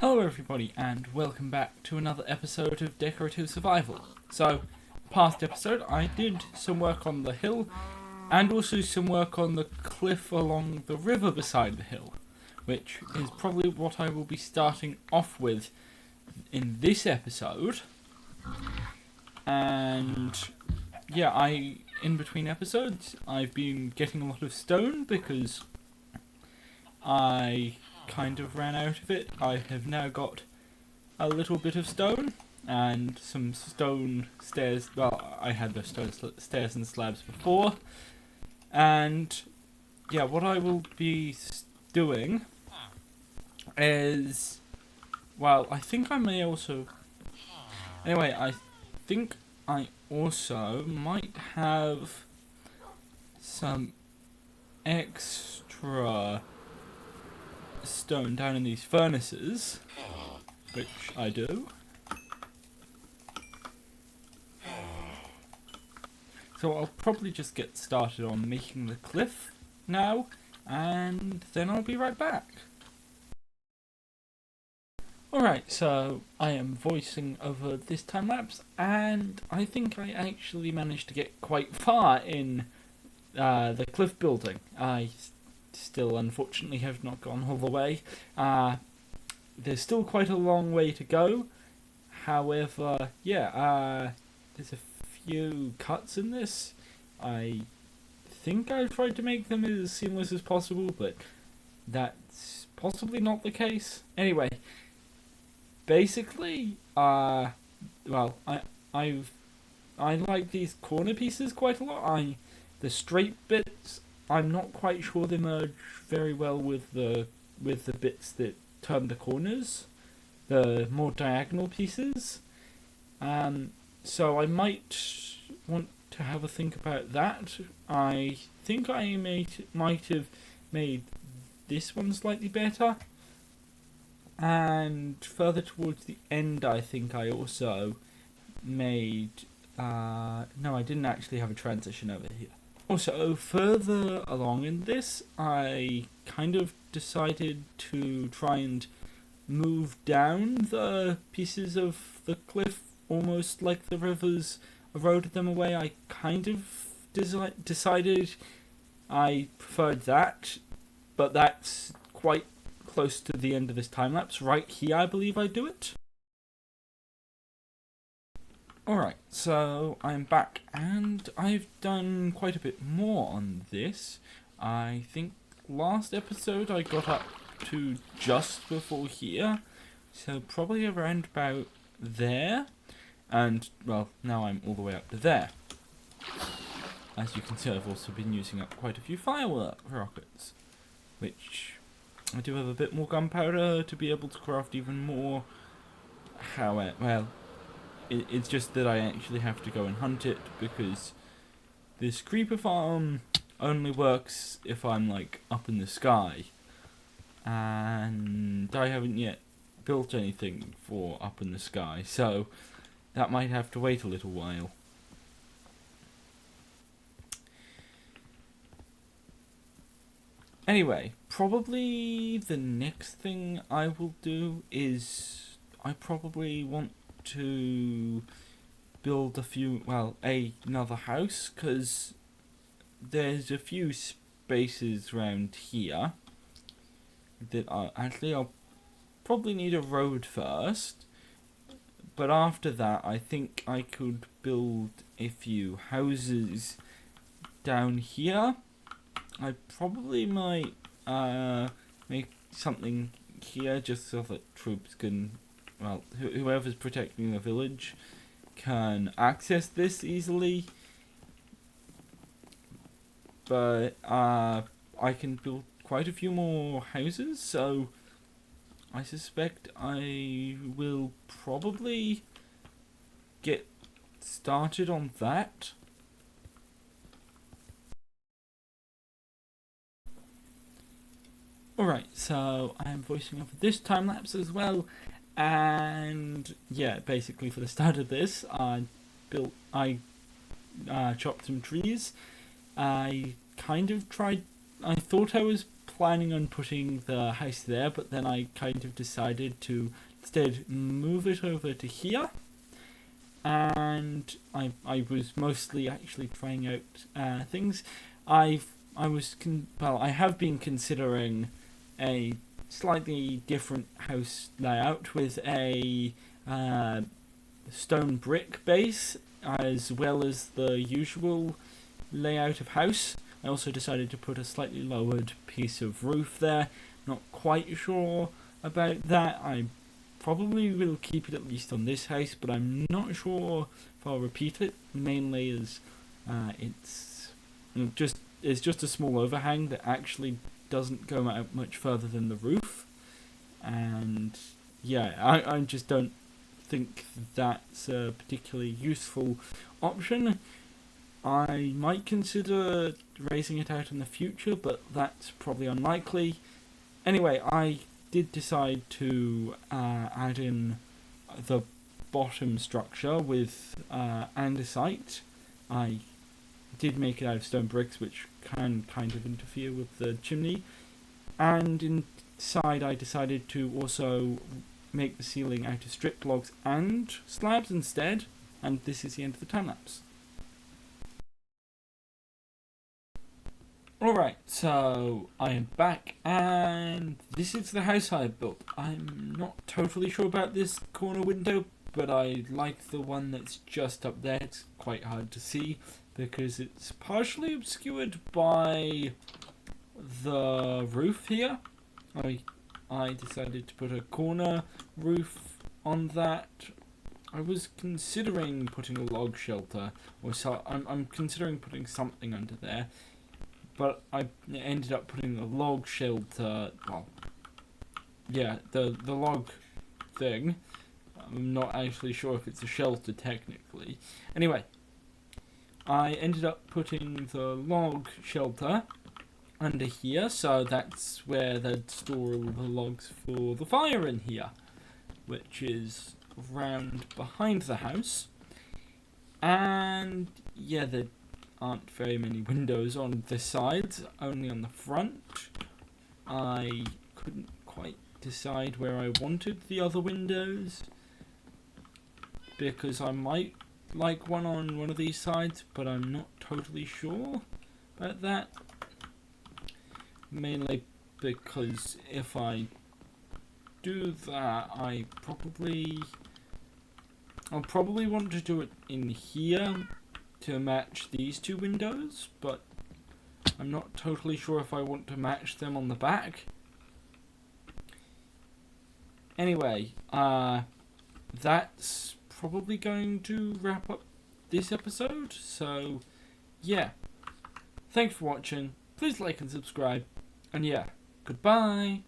Hello everybody and welcome back to another episode of Decorative Survival. So, past episode I did some work on the hill and also some work on the cliff along the river beside the hill, which is probably what I will be starting off with in this episode. And yeah, in between episodes I've been getting a lot of stone because I kind of ran out of it. I have now got a little bit of stone and some stone stairs. Well, I had the stone stairs and slabs before. And yeah, what I will be doing is, well, I think I may also, anyway, I think I also might have some extra stone down in these furnaces, which I do. So I'll probably just get started on making the cliff now, and then I'll be right back. Alright, so I am voicing over this time lapse, and I think I actually managed to get quite far in the cliff building. I still unfortunately have not gone all the way. There's still quite a long way to go. However, yeah, there's a few cuts in this. I think I tried to make them as seamless as possible, but that's possibly not the case. Anyway, basically, well, I like these corner pieces quite a lot. The straight bits, I'm not quite sure they merge very well with the bits that turn the corners, the more diagonal pieces. So I might want to have a think about that. I think I might have made this one slightly better. And further towards the end, I think I also made... no, I didn't actually have a transition over here. Also, further along in this, I kind of decided to try and move down the pieces of the cliff almost like the rivers eroded them away. I kind of decided I preferred that, but that's quite close to the end of this time lapse. Right here, I believe I do it. Alright, so I'm back and I've done quite a bit more on this. I think last episode I got up to just before here, so probably around about there. And, well, now I'm all the way up to there. As you can see, I've also been using up quite a few firework rockets, which I do have a bit more gunpowder to be able to craft even more. However, well, it's just that I actually have to go and hunt it, because this creeper farm only works if I'm, like, up in the sky. And I haven't yet built anything for up in the sky, so that might have to wait a little while. Anyway, probably the next thing I will do is I probably want to build another house, because there's a few spaces around here that I'll probably need a road first. But after that, I think I could build a few houses down here. I probably might make something here just so that troops can, well, whoever's protecting the village can access this easily. But I can build quite a few more houses, so I suspect I will probably get started on that. Alright, so I am voicing over this time lapse as well, and yeah, basically for the start of this, I chopped some trees. I thought I was planning on putting the house there, but then I kind of decided to instead move it over to here. And I was mostly actually trying out things. I have been considering a slightly different house layout with a stone brick base as well as the usual layout of house. I also decided to put a slightly lowered piece of roof there. Not quite sure about that. I probably will keep it at least on this house, but I'm not sure if I'll repeat it, mainly as it's just a small overhang that actually doesn't go out much further than the roof. And yeah, I just don't think that's a particularly useful option. I might consider raising it out in the future, but that's probably unlikely. Anyway, I did decide to add in the bottom structure with andesite. I did make it out of stone bricks, which can kind of interfere with the chimney. And inside I decided to also make the ceiling out of stripped logs and slabs instead. And this is the end of the time-lapse. Alright, so I am back, and this is the house I built. I'm not totally sure about this corner window, but I like the one that's just up there. It's quite hard to see because it's partially obscured by the roof here. I decided to put a corner roof on that. I was considering putting a log shelter, or so I'm considering putting something under there. But I ended up putting the log shelter, well, yeah, the log thing. I'm not actually sure if it's a shelter technically. Anyway, I ended up putting the log shelter under here, so that's where they'd store all the logs for the fire in here, which is round behind the house. And yeah, the aren't very many windows on the sides, only on the front. I couldn't quite decide where I wanted the other windows because I might like one on one of these sides, but I'm not totally sure about that. Mainly because if I do that, I'll probably want to do it in here to match these two windows, but I'm not totally sure if I want to match them on the back. Anyway, that's probably going to wrap up this episode, so yeah. Thanks for watching, please like and subscribe, and yeah, goodbye!